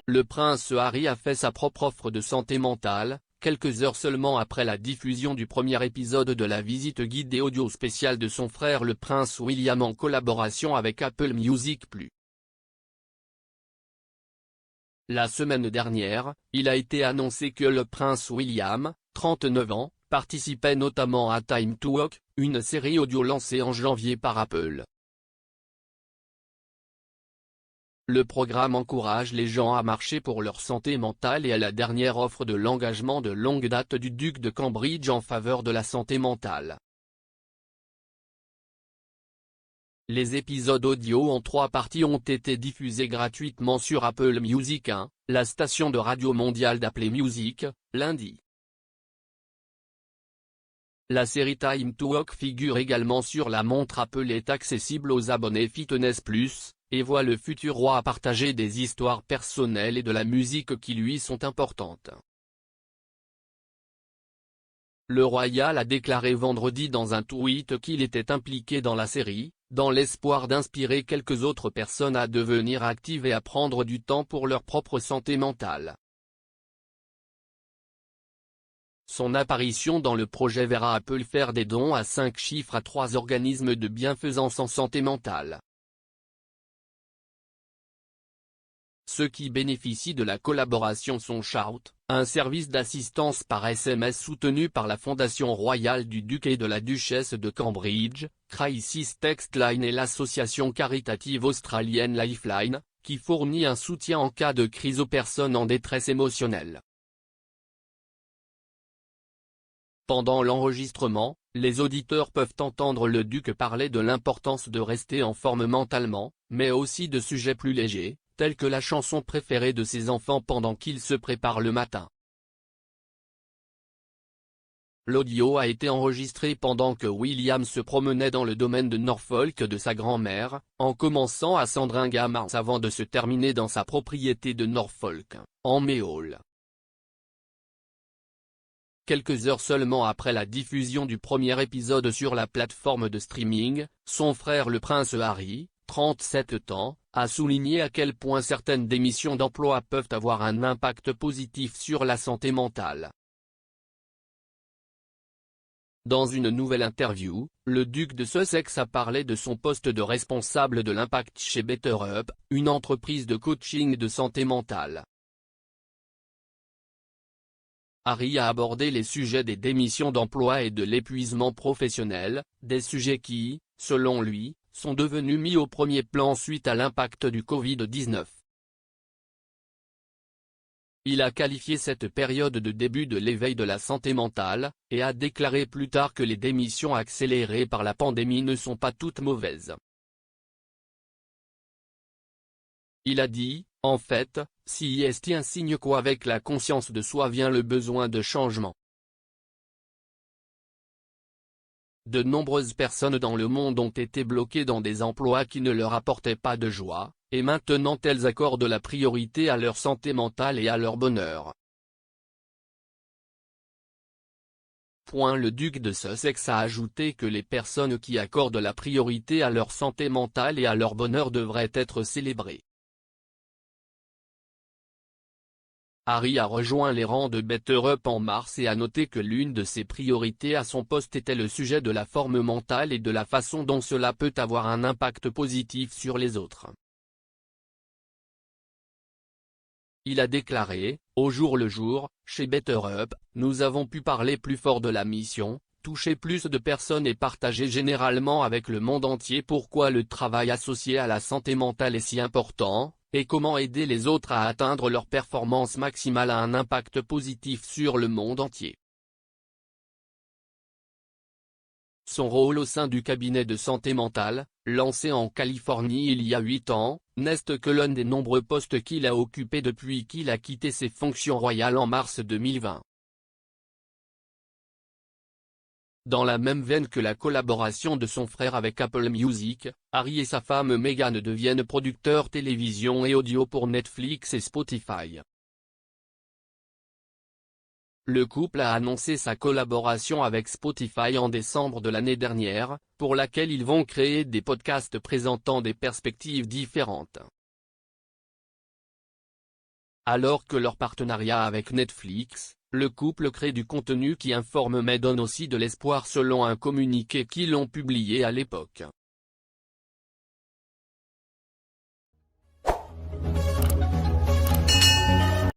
le prince Harry a fait sa propre offre de santé mentale, quelques heures seulement après la diffusion du premier épisode de la visite guidée audio spéciale de son frère le prince William en collaboration avec Apple Music+. La semaine dernière, il a été annoncé que le prince William, 39 ans, participait notamment à Time to Walk, une série audio lancée en janvier par Apple. Le programme encourage les gens à marcher pour leur santé mentale et est la dernière offre de l'engagement de longue date du duc de Cambridge en faveur de la santé mentale. Les épisodes audio en 3 parties ont été diffusés gratuitement sur Apple Music 1, la station de radio mondiale d'Apple Music, lundi. La série Time to Walk figure également sur la montre Apple et est accessible aux abonnés Fitness+, et voit le futur roi partager des histoires personnelles et de la musique qui lui sont importantes. Le royal a déclaré vendredi dans un tweet qu'il était impliqué dans la série, dans l'espoir d'inspirer quelques autres personnes à devenir actives et à prendre du temps pour leur propre santé mentale. Son apparition dans le projet verra Apple faire des dons à 5 chiffres à 3 organismes de bienfaisance en santé mentale. Ceux qui bénéficient de la collaboration sont Shout, un service d'assistance par SMS soutenu par la Fondation royale du duc et de la duchesse de Cambridge, Crisis Text Line et l'association caritative australienne Lifeline, qui fournit un soutien en cas de crise aux personnes en détresse émotionnelle. Pendant l'enregistrement, les auditeurs peuvent entendre le duc parler de l'importance de rester en forme mentalement, mais aussi de sujets plus légers, tels que la chanson préférée de ses enfants pendant qu'ils se préparent le matin. L'audio a été enregistré pendant que William se promenait dans le domaine de Norfolk de sa grand-mère, en commençant à Sandringham avant de se terminer dans sa propriété de Norfolk, en Méhol. Quelques heures seulement après la diffusion du premier épisode sur la plateforme de streaming, son frère le prince Harry, 37 ans, a souligné à quel point certaines démissions d'emploi peuvent avoir un impact positif sur la santé mentale. Dans une nouvelle interview, le duc de Sussex a parlé de son poste de responsable de l'impact chez BetterUp, une entreprise de coaching de santé mentale. Harry a abordé les sujets des démissions d'emploi et de l'épuisement professionnel, des sujets qui, selon lui, sont devenus mis au premier plan suite à l'impact du Covid-19. Il a qualifié cette période de début de l'éveil de la santé mentale, et a déclaré plus tard que les démissions accélérées par la pandémie ne sont pas toutes mauvaises. Il a dit, en fait, si est un signe qu'avec la conscience de soi vient le besoin de changement. De nombreuses personnes dans le monde ont été bloquées dans des emplois qui ne leur apportaient pas de joie, et maintenant elles accordent la priorité à leur santé mentale et à leur bonheur. Le duc de Sussex a ajouté que les personnes qui accordent la priorité à leur santé mentale et à leur bonheur devraient être célébrées. Harry a rejoint les rangs de BetterUp en mars et a noté que l'une de ses priorités à son poste était le sujet de la forme mentale et de la façon dont cela peut avoir un impact positif sur les autres. Il a déclaré, au jour le jour, chez BetterUp, nous avons pu parler plus fort de la mission, toucher plus de personnes et partager généralement avec le monde entier pourquoi le travail associé à la santé mentale est si important, et comment aider les autres à atteindre leur performance maximale a un impact positif sur le monde entier. Son rôle au sein du cabinet de santé mentale, lancé en Californie il y a 8 ans, n'est que l'un des nombreux postes qu'il a occupés depuis qu'il a quitté ses fonctions royales en mars 2020. Dans la même veine que la collaboration de son frère avec Apple Music, Harry et sa femme Meghan deviennent producteurs télévision et audio pour Netflix et Spotify. Le couple a annoncé sa collaboration avec Spotify en décembre de l'année dernière, pour laquelle ils vont créer des podcasts présentant des perspectives différentes. Alors que leur partenariat avec Netflix, le couple crée du contenu qui informe mais donne aussi de l'espoir selon un communiqué qu'ils ont publié à l'époque.